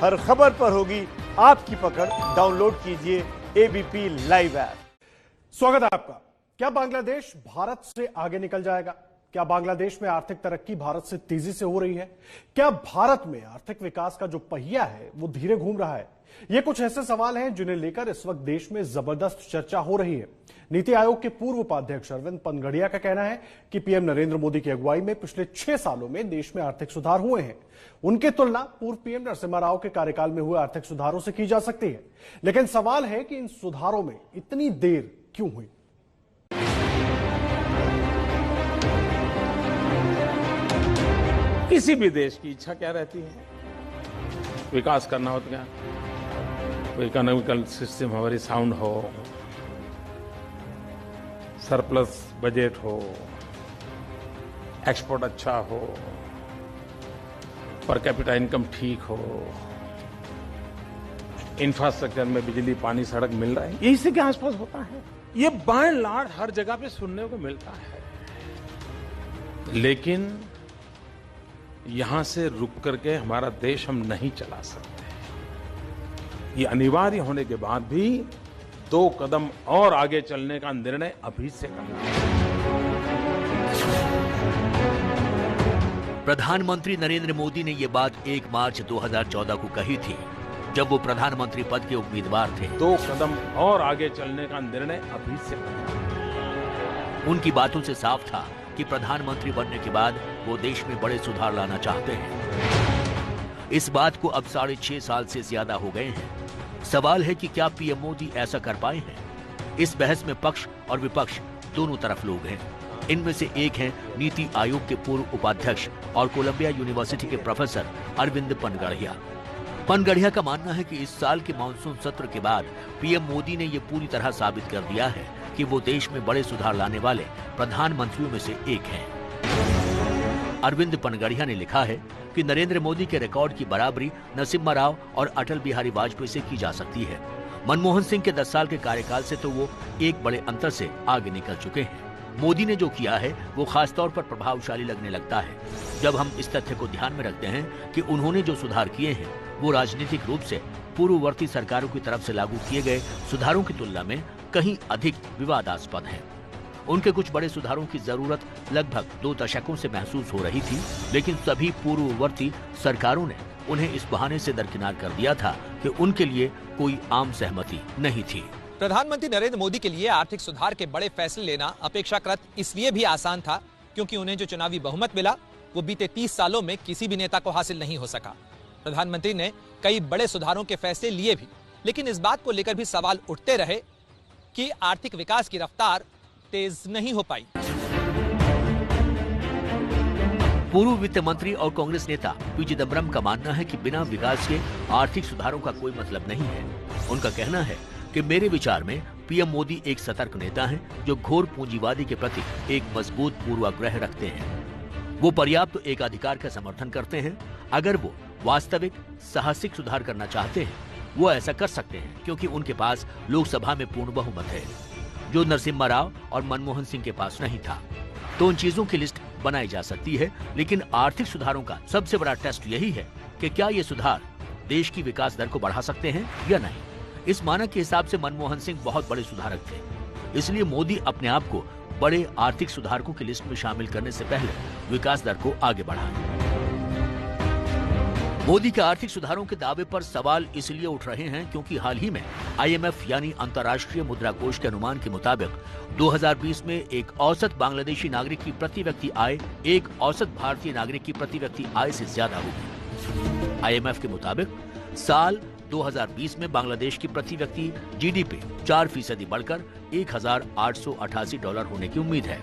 हर खबर पर होगी आपकी पकड़। डाउनलोड कीजिए एबीपी लाइव ऐप। स्वागत है आपका। क्या बांग्लादेश भारत से आगे निकल जाएगा? क्या बांग्लादेश में आर्थिक तरक्की भारत से तेजी से हो रही है? क्या भारत में आर्थिक विकास का जो पहिया है वो धीरे घूम रहा है? ये कुछ ऐसे सवाल हैं जिन्हें लेकर इस वक्त देश में जबरदस्त चर्चा हो रही है। नीति आयोग के पूर्व उपाध्यक्ष अरविंद पनगड़िया का कहना है कि पीएम नरेंद्र मोदी की अगुवाई में पिछले 6 सालों में देश में आर्थिक सुधार हुए हैं। उनकी तुलना पूर्व पीएम नरसिम्हा राव के कार्यकाल में हुए आर्थिक सुधारों से की जा सकती है। लेकिन सवाल है कि इन सुधारों में इतनी देर क्यों हुई? किसी भी देश की इच्छा क्या रहती है? विकास करना हो तो क्या इकोनॉमिकल सिस्टम हमारी साउंड हो, सरप्लस बजट हो, एक्सपोर्ट अच्छा हो, पर कैपिटा इनकम ठीक हो, इंफ्रास्ट्रक्चर में बिजली पानी सड़क मिल रहा है। यही से के आसपास होता है। ये बाय एंड लार्ज हर जगह पे सुनने को मिलता है। लेकिन यहां से रुक करके हमारा देश हम नहीं चला सकते। ये अनिवार्य होने के बाद भी 2 कदम और आगे चलने का निर्णय अभी से करना है। प्रधानमंत्री नरेंद्र मोदी ने ये बात 1 मार्च 2014 को कही थी, जब वो प्रधानमंत्री पद के उम्मीदवार थे। 2 कदम और आगे चलने का निर्णय अभी से करना है। उनकी बातों से साफ था कि प्रधानमंत्री बनने के बाद वो देश में बड़े सुधार लाना चाहते हैं। इस बात को अब 6.5 साल से ज्यादा हो गए हैं। सवाल है कि क्या पीएम मोदी ऐसा कर पाए हैं? इस बहस में पक्ष और विपक्ष दोनों तरफ लोग हैं। इनमें से एक हैं नीति आयोग के पूर्व उपाध्यक्ष और कोलंबिया यूनिवर्सिटी के प्रोफेसर अरविंद पनगड़िया। पनगड़िया का मानना है कि इस साल के मानसून सत्र के बाद पीएम मोदी ने ये पूरी तरह साबित कर दिया है कि वो देश में बड़े सुधार लाने वाले प्रधानमंत्रियों में से एक हैं। अरविंद पनगड़िया ने लिखा है कि नरेंद्र मोदी के रिकॉर्ड की बराबरी नरसिम्हा राव और अटल बिहारी वाजपेयी से की जा सकती है। मनमोहन सिंह के 10 साल के कार्यकाल से तो वो एक बड़े अंतर से आगे निकल चुके हैं। मोदी ने जो किया है वो खासतौर पर प्रभावशाली लगने लगता है जब हम इस तथ्य को ध्यान में रखते हैं कि उन्होंने जो सुधार किए हैं वो राजनीतिक रूप से पूर्ववर्ती सरकारों की तरफ से लागू किए गए सुधारों की तुलना में कहीं अधिक विवादास्पद है। उनके कुछ बड़े सुधारों की जरूरत लगभग 2 दशकों से महसूस हो रही थी, लेकिन सभी पूर्ववर्ती सरकारों ने उन्हें इस बहाने से दरकिनार कर दिया था कि उनके लिए कोई आम सहमति नहीं थी। प्रधानमंत्री नरेंद्र मोदी के लिए आर्थिक सुधार के बड़े फैसले लेना अपेक्षाकृत इसलिए भी आसान था क्योंकि उन्हें जो चुनावी बहुमत मिला वो बीते 30 सालों में किसी भी नेता को हासिल नहीं हो सका। प्रधानमंत्री ने कई बड़े सुधारों के फैसले लिए भी, लेकिन इस बात को लेकर भी सवाल उठते रहे कि आर्थिक विकास की रफ्तार तेज नहीं हो पाई। पूर्व वित्त मंत्री और कांग्रेस नेता पी चिदंबरम का मानना है कि बिना विकास के आर्थिक सुधारों का कोई मतलब नहीं है। उनका कहना है कि मेरे विचार में पीएम मोदी एक सतर्क नेता हैं जो घोर पूंजीवादी के प्रति एक मजबूत पूर्वाग्रह रखते हैं। वो पर्याप्त एकाधिकार का समर्थन करते हैं। अगर वो वास्तविक साहसिक सुधार करना चाहते हैं वो ऐसा कर सकते हैं क्योंकि उनके पास लोकसभा में पूर्ण बहुमत है, जो नरसिम्हा राव और मनमोहन सिंह के पास नहीं था। तो उन चीजों की लिस्ट बनाई जा सकती है, लेकिन आर्थिक सुधारों का सबसे बड़ा टेस्ट यही है कि क्या ये सुधार देश की विकास दर को बढ़ा सकते हैं या नहीं। इस मानक के हिसाब से मनमोहन सिंह बहुत बड़े सुधारक थे, इसलिए मोदी अपने आप को बड़े आर्थिक सुधारकों की लिस्ट में शामिल करने से पहले विकास दर को आगे बढ़ाएं। मोदी के आर्थिक सुधारों के दावे पर सवाल इसलिए उठ रहे हैं क्योंकि हाल ही में आईएमएफ यानी अंतर्राष्ट्रीय मुद्रा कोष के अनुमान के मुताबिक 2020 में एक औसत बांग्लादेशी नागरिक की प्रति व्यक्ति आय एक औसत भारतीय नागरिक की प्रति व्यक्ति आय से ज्यादा होगी। आईएमएफ के मुताबिक साल 2020 में बांग्लादेश की प्रति व्यक्ति जीडीपी 4% बढ़कर $1,888 होने की उम्मीद है,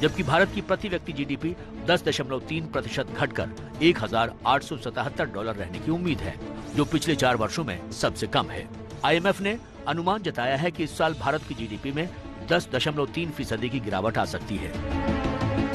जबकि भारत की प्रति व्यक्ति जीडीपी 10.3% घटकर $1,877 रहने की उम्मीद है, जो पिछले 4 वर्षों में सबसे कम है। आईएमएफ ने अनुमान जताया है कि इस साल भारत की जीडीपी में 10.3% की गिरावट आ सकती है।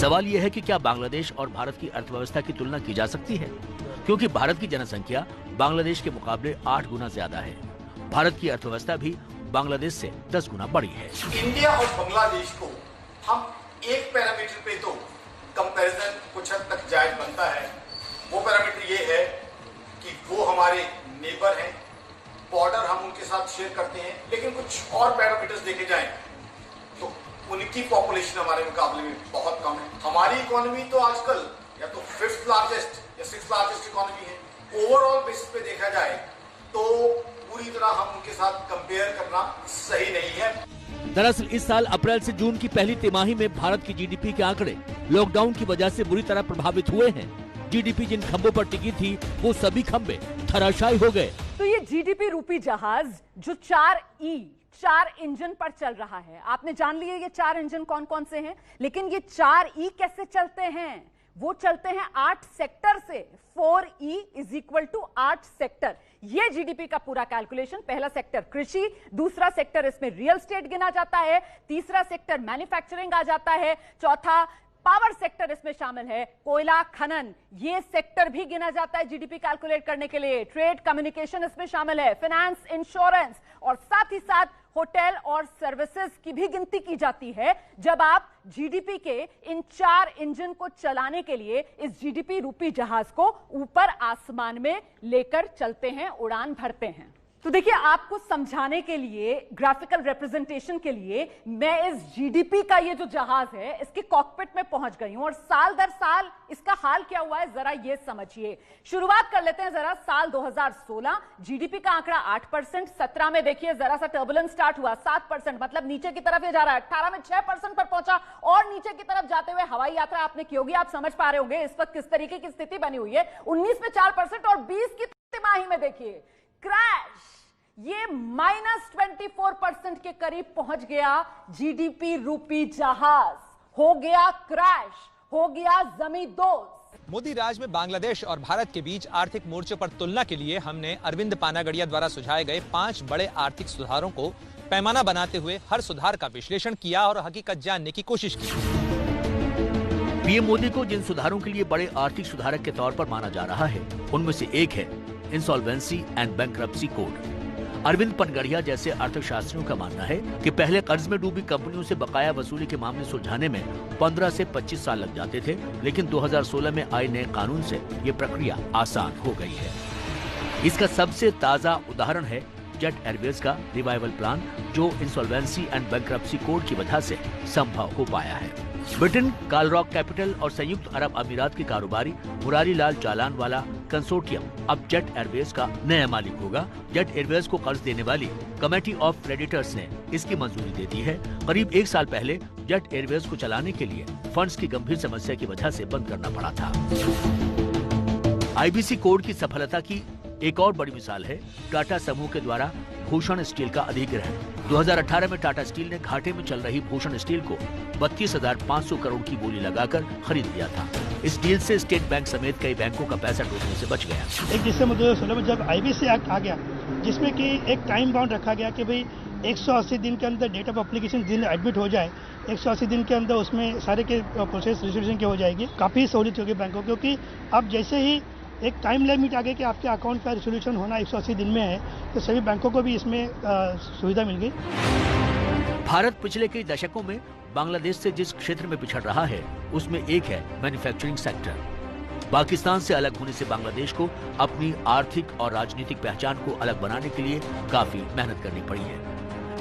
सवाल यह है कि क्या बांग्लादेश और भारत की अर्थव्यवस्था की तुलना की जा सकती है, क्योंकि भारत की जनसंख्या बांग्लादेश के मुकाबले 8 गुना ज्यादा है। भारत की अर्थव्यवस्था भी बांग्लादेश से 10 गुना बड़ी है। इंडिया और बांग्लादेश को हम एक पैरामीटर पे तो कंपैरिजन कुछ हद तक जायज बनता है। वो पैरामीटर ये है कि वो हमारे नेबर हैं, बॉर्डर हम उनके साथ शेयर करते हैं, लेकिन कुछ और पैरामीटर्स देखे जाएं तो उनकी पॉपुलेशन हमारे मुकाबले में बहुत कम है। हमारी इकोनॉमी तो आजकल या तो 5th लार्जेस्ट या 6th लार्जेस्ट इकोनॉमी है। ओवरऑल बेसिस पे देखा जाए तो पूरी तरह हम उनके साथ कंपेयर करना सही नहीं है। दरअसल इस साल अप्रैल से जून की पहली तिमाही में भारत की जीडीपी के आंकड़े लॉकडाउन की वजह से बुरी तरह प्रभावित हुए हैं। जीडीपी जिन खंभों पर टिकी थी वो सभी खंभे धराशायी हो गए। तो ये जीडीपी रूपी जहाज जो 4 इंजन पर चल रहा है, आपने जान लिया ये 4 इंजन कौन कौन से हैं, लेकिन ये 4E कैसे चलते हैं? वो चलते हैं 8 सेक्टर से। 4E = 8 sector. ये जीडीपी का पूरा कैलकुलेशन। पहला सेक्टर कृषि, दूसरा सेक्टर इसमें रियल एस्टेट गिना जाता है, तीसरा सेक्टर मैन्युफैक्चरिंग आ जाता है, चौथा पावर सेक्टर इसमें शामिल है, कोयला खनन ये सेक्टर भी गिना जाता है जीडीपी कैलकुलेट करने के लिए, ट्रेड कम्युनिकेशन इसमें शामिल है, फाइनेंस, इंश्योरेंस और साथ ही साथ होटल और सर्विसेज की भी गिनती की जाती है जब आप जीडीपी के इन 4 इंजन को चलाने के लिए इस जीडीपी रूपी जहाज को ऊपर आसमान में लेकर चलते हैं, उड़ान भरते हैं। तो देखिए, आपको समझाने के लिए, ग्राफिकल रिप्रेजेंटेशन के लिए मैं इस जीडीपी का ये जो जहाज है इसके कॉकपिट में पहुंच गई हूं और साल दर साल इसका हाल क्या हुआ है जरा ये समझिए। शुरुआत कर लेते हैं जरा साल 2016। जीडीपी का आंकड़ा 8%, 17 में देखिए जरा सा टर्बुलेंस स्टार्ट हुआ, 7%, मतलब नीचे की तरफ ये जा रहा है। 18 में 6% पर पहुंचा और नीचे की तरफ जाते हुए हवाई यात्रा आपने की होगी, आप समझ पा रहे होंगे इस वक्त किस तरीके की स्थिति बनी हुई है। 19 में 4% और 20 की तिमाही में देखिए क्रैश, ये -24% के करीब पहुंच गया जीडीपी रूपी जहाज, हो गया क्रैश, हो गया जमींदोज। मोदी राज में बांग्लादेश और भारत के बीच आर्थिक मोर्चों पर तुलना के लिए हमने अरविंद पानागड़िया द्वारा सुझाए गए 5 बड़े आर्थिक सुधारों को पैमाना बनाते हुए हर सुधार का विश्लेषण किया और हकीकत जानने की कोशिश की। पीएम मोदी को जिन सुधारों के लिए बड़े आर्थिक सुधारक के तौर पर माना जा रहा है उनमें से एक है insolvency and bankruptcy code. Arvind Panagariya जैसे अर्थशास्त्रियों का मानना है कि पहले कर्ज में डूबी कंपनियों से बकाया वसूली के मामले सुलझाने में 15 से 25 साल लग जाते थे, लेकिन 2016 में आए नए कानून से ये प्रक्रिया आसान हो गई है। इसका सबसे ताजा उदाहरण है जेट एयरवेज का रिवाइवल प्लान, जो इंसॉल्वेंसी एंड बैंक्रप्सी कोड की वजह से संभव हो पाया है। ब्रिटेन, कालरॉक कैपिटल और संयुक्त अरब अमीरात के कारोबारी मुरारी लाल जालान वाला कंसोर्टियम अब जेट एयरवेज का नया मालिक होगा। जेट एयरवेज को कर्ज देने वाली कमेटी ऑफ क्रेडिटर्स ने इसकी मंजूरी दे दी है। करीब 1 साल पहले जेट एयरवेज को चलाने के लिए फंड्स की गंभीर समस्या की वजह से बंद करना पड़ा था। आईबीसी कोड की सफलता की एक और बड़ी मिसाल है टाटा समूह के द्वारा भूषण स्टील का अधिग्रहण। 2018 में टाटा स्टील ने घाटे में चल रही भूषण स्टील को 32,500 करोड़ की बोली लगाकर खरीद लिया था। इस डील से स्टेट बैंक समेत कई बैंकों का पैसा डूबने से बच गया। 1 दिसंबर 2016 में जब आईबीसी एक्ट आ गया, जिसमें कि एक टाइम बाउंड रखा गया कि भाई 180 दिन के अंदर डेट ऑफ एप्लीकेशन दिन एडमिट हो जाए, 180 दिन के अंदर उसमें सारे के प्रोसेस रेजोल्यूशन की हो जाएगी। काफी सहूलियत होगी बैंकों, क्योंकि अब जैसे ही एक टाइम लिमिट आ गई कि आपके अकाउंट का रेजोल्यूशन होना 180 दिन में है, तो सभी बैंकों को भी इसमें सुविधा मिल गई। भारत पिछले कई दशकों में बांग्लादेश से जिस क्षेत्र में पिछड़ रहा है उसमें एक है मैन्युफैक्चरिंग सेक्टर। पाकिस्तान से अलग होने से बांग्लादेश को अपनी आर्थिक और राजनीतिक पहचान को अलग बनाने के लिए काफी मेहनत करनी पड़ी है।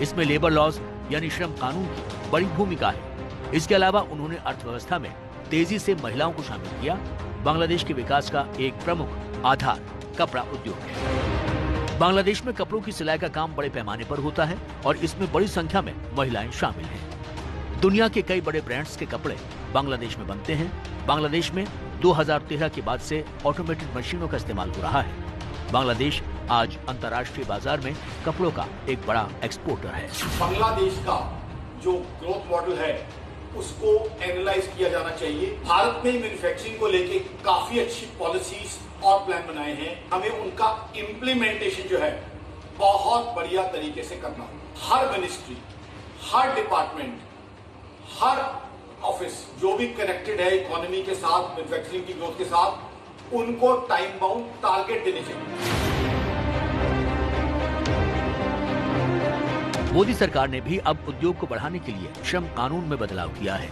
इसमें लेबर लॉज यानी श्रम कानून की बड़ी भूमिका है। इसके अलावा उन्होंने अर्थव्यवस्था में तेजी से महिलाओं को शामिल किया। बांग्लादेश के विकास का एक प्रमुख आधार कपड़ा उद्योग है। बांग्लादेश में कपड़ों की सिलाई का काम बड़े पैमाने पर होता है और इसमें बड़ी संख्या में महिलाएं शामिल हैं। दुनिया के कई बड़े ब्रांड्स के कपड़े बांग्लादेश में बनते हैं। बांग्लादेश में 2013 के बाद से ऑटोमेटेड मशीनों का इस्तेमाल हो रहा है। बांग्लादेश आज अंतर्राष्ट्रीय बाजार में कपड़ों का एक बड़ा एक्सपोर्टर है। बांग्लादेश का जो ग्रोथ मॉडल है उसको एनालाइज किया जाना चाहिए। भारत में मैन्युफैक्चरिंग को लेके काफी अच्छी पॉलिसीज और प्लान बनाए हैं। हमें उनका इम्प्लीमेंटेशन जो है बहुत बढ़िया तरीके से करना होगा। हर मिनिस्ट्री, हर डिपार्टमेंट, हर ऑफिस जो भी कनेक्टेड है इकोनॉमी के साथ, मैन्युफैक्चरिंग की ग्रोथ के साथ, उनको टाइम बाउंड टारगेट देने चाहिए। मोदी सरकार ने भी अब उद्योग को बढ़ाने के लिए श्रम कानून में बदलाव किया है।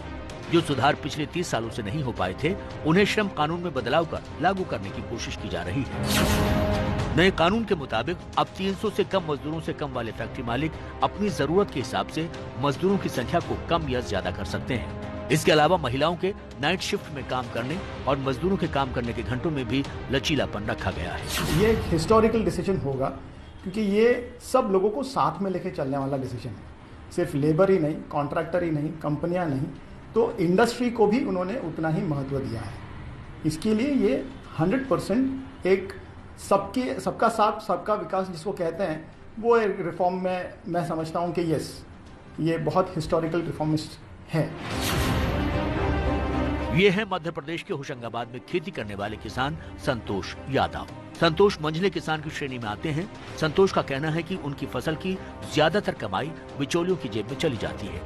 जो सुधार पिछले 30 सालों से नहीं हो पाए थे, उन्हें श्रम कानून में बदलाव कर लागू करने की कोशिश की जा रही है। नए कानून के मुताबिक अब 300 से कम मजदूरों से कम वाले फैक्ट्री मालिक अपनी जरूरत के हिसाब से मजदूरों की संख्या को कम या ज्यादा कर सकते हैं। इसके अलावा महिलाओं के नाइट शिफ्ट में काम करने और मजदूरों के काम करने के घंटों में भी लचीलापन रखा गया है। ये एक हिस्टोरिकल डिसीजन होगा क्योंकि ये सब लोगों को साथ में लेके चलने वाला डिसीजन है। सिर्फ लेबर ही नहीं, कॉन्ट्रैक्टर ही नहीं, कंपनियां नहीं, तो इंडस्ट्री को भी उन्होंने उतना ही महत्व दिया है। इसके लिए ये 100% एक सबका साथ सबका विकास जिसको कहते हैं, वो एक रिफॉर्म में मैं समझता हूँ कि यस, ये बहुत हिस्टोरिकल रिफॉर्मिस्ट है। ये है मध्य प्रदेश के होशंगाबाद में खेती करने वाले किसान संतोष यादव। संतोष मंझले किसान की श्रेणी में आते हैं। संतोष का कहना है कि उनकी फसल की ज्यादातर कमाई बिचौलियों की जेब में चली जाती है,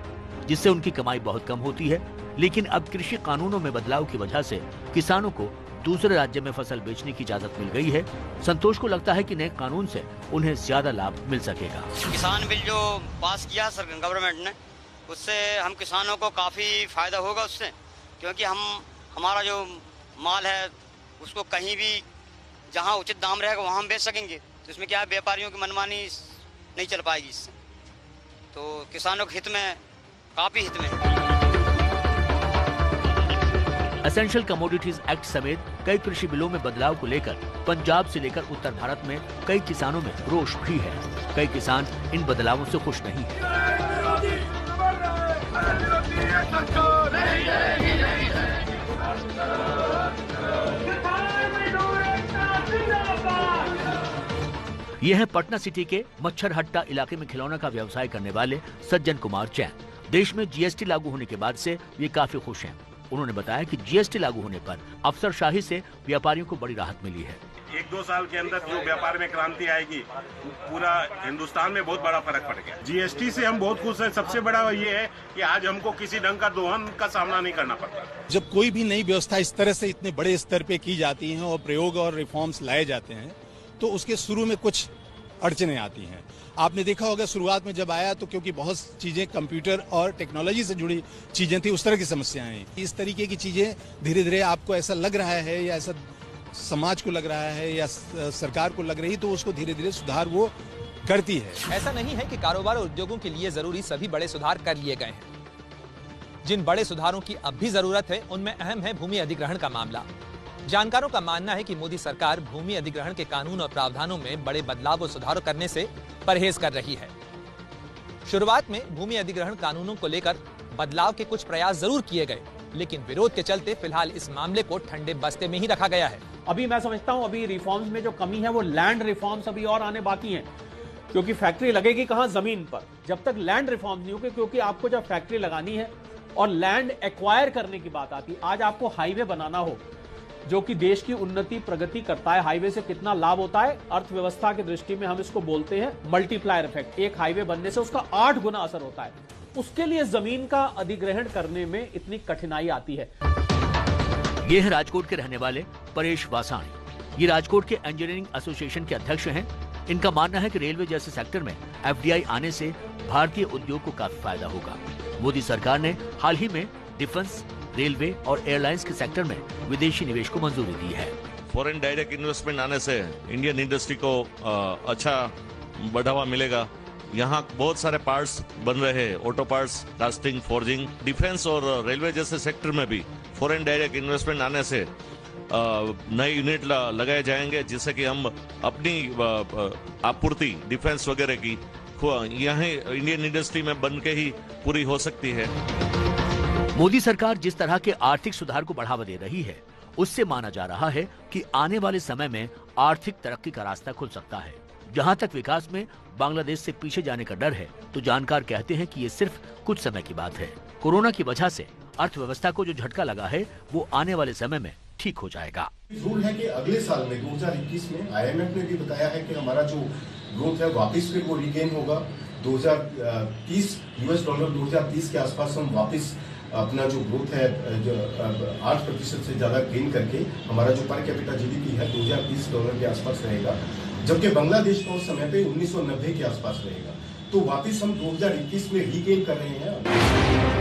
जिससे उनकी कमाई बहुत कम होती है। लेकिन अब कृषि कानूनों में बदलाव की वजह से किसानों को दूसरे राज्य में फसल बेचने की इजाजत मिल गई है। संतोष को लगता है कि नए कानून से उन्हें ज्यादा लाभ मिल सकेगा। किसान बिल जो पास किया गवर्नमेंट ने, उससे हम किसानों को काफी फायदा होगा उससे, क्योंकि हमारा जो माल है उसको कहीं भी जहां उचित दाम रहेगा वहां हम बेच सकेंगे। तो इसमें क्या है, व्यापारियों की मनमानी नहीं चल पाएगी इससे, तो किसानों के हित में, काफी हित में है। एसेंशियल कमोडिटीज एक्ट समेत कई कृषि बिलों में बदलाव को लेकर पंजाब से लेकर उत्तर भारत में कई किसानों में रोष भी है। कई किसान इन बदलावों से खुश नहीं हैं। यह है पटना सिटी के मच्छरहट्टा इलाके में खिलौना का व्यवसाय करने वाले सज्जन कुमार चैन। देश में जीएसटी लागू होने के बाद से ये काफी खुश हैं। उन्होंने बताया कि जीएसटी लागू होने पर अफसरशाही से व्यापारियों को बड़ी राहत मिली है। 1-2 साल के अंदर जो व्यापार में क्रांति आएगी, पूरा हिंदुस्तान में बहुत बड़ा फर्क पड़ गया। जीएसटी से हम बहुत खुश हैं। सबसे बड़ा ये है कि आज हमको किसी ढंग का दोहन का सामना नहीं करना पड़ता। जब कोई भी नई व्यवस्था इस तरह से इतने बड़े स्तर पे की जाती है और प्रयोग और रिफॉर्म्स लाए जाते हैं, तो उसके शुरू में कुछ अड़चने आती हैं। आपने देखा होगा शुरुआत में जब आया तो क्योंकि बहुत चीजें कंप्यूटर और टेक्नोलॉजी से जुड़ी चीजें थी, उस तरह की समस्याएं हैं। इस तरीके की चीजें धीरे धीरे आपको ऐसा लग रहा है या ऐसा समाज को लग रहा है या सरकार को लग रही, तो उसको धीरे धीरे सुधार वो करती है। ऐसा नहीं है कि कारोबार और उद्योगों के लिए जरूरी सभी बड़े सुधार कर लिए गए हैं। जिन बड़े सुधारों की अब भी जरूरत है उनमें अहम है भूमि अधिग्रहण का मामला। जानकारों का मानना है कि मोदी सरकार भूमि अधिग्रहण के कानून और प्रावधानों में बड़े बदलाव और सुधार करने से परहेज कर रही है। शुरुआत में भूमि अधिग्रहण कानूनों को लेकर बदलाव के कुछ प्रयास जरूर किए गए, लेकिन विरोध के चलते फिलहाल इस मामले को ठंडे बस्ते में ही रखा गया है। अभी मैं समझता हूं अभी रिफॉर्म्स में जो कमी है वो लैंड रिफॉर्म्स अभी और आने बाकी हैं, क्योंकि फैक्ट्री लगेगी कहां, जमीन पर। जब तक लैंड रिफॉर्म्स नहीं होंगे, क्योंकि आपको जब फैक्ट्री लगानी है और लैंड एक्वायर करने की बात आती है, आज आपको हाईवे बनाना हो जो कि देश की उन्नति प्रगति करता है, हाईवे से कितना लाभ होता है अर्थव्यवस्था की दृष्टि में, हम इसको बोलते हैं मल्टीप्लायर इफेक्ट। एक हाईवे बनने से उसका 8 गुना असर होता है। उसके लिए जमीन का अधिग्रहण करने में इतनी कठिनाई आती है। ये है राजकोट के रहने वाले परेश वासाणी। ये राजकोट के इंजीनियरिंग एसोसिएशन के अध्यक्ष हैं। इनका मानना है कि रेलवे जैसे सेक्टर में एफडीआई आने से भारतीय उद्योग को काफी फायदा होगा। मोदी सरकार ने हाल ही में डिफेंस, रेलवे और एयरलाइंस के सेक्टर में विदेशी निवेश को मंजूरी दी है। फॉरेन डायरेक्ट इन्वेस्टमेंट आने से इंडियन इंडस्ट्री को अच्छा बढ़ावा मिलेगा। यहाँ बहुत सारे पार्ट्स बन रहे हैं, auto parts, casting, forging. Defence और रेलवे जैसे सेक्टर में भी फॉरेन डायरेक्ट इन्वेस्टमेंट आने से नए यूनिट लगाए जाएंगे, जिससे कि हम अपनी आपूर्ति डिफेंस वगैरह की यहाँ इंडियन इंडस्ट्री में बन के ही पूरी हो सकती है। मोदी सरकार जिस तरह के आर्थिक सुधार को बढ़ावा दे रही है, उससे माना जा रहा है कि आने वाले समय में आर्थिक तरक्की का रास्ता खुल सकता है। जहां तक विकास में बांग्लादेश से पीछे जाने का डर है, तो जानकार कहते हैं कि ये सिर्फ कुछ समय की बात है। कोरोना की वजह से अर्थव्यवस्था को जो झटका लगा है, वो आने वाले समय में ठीक हो जाएगा। जरूर है कि अगले साल में 2021 में आईएमएफ ने भी बताया है कि हमारा जो ग्रोथ है वापस फिर वो रिगेन होगा। 2030 US डॉलर 2030 के आसपास हम वापस अपना जो ग्रोथ है जो 8% से ज्यादा गेन करके हमारा जो पर कैपिटा जीडीपी है 2030 डॉलर के आसपास रहेगा, जबकि बांग्लादेश का उस समय पे 1990 के आसपास रहेगा। तो वापस हम 2021 में रीगेन कर रहे हैं।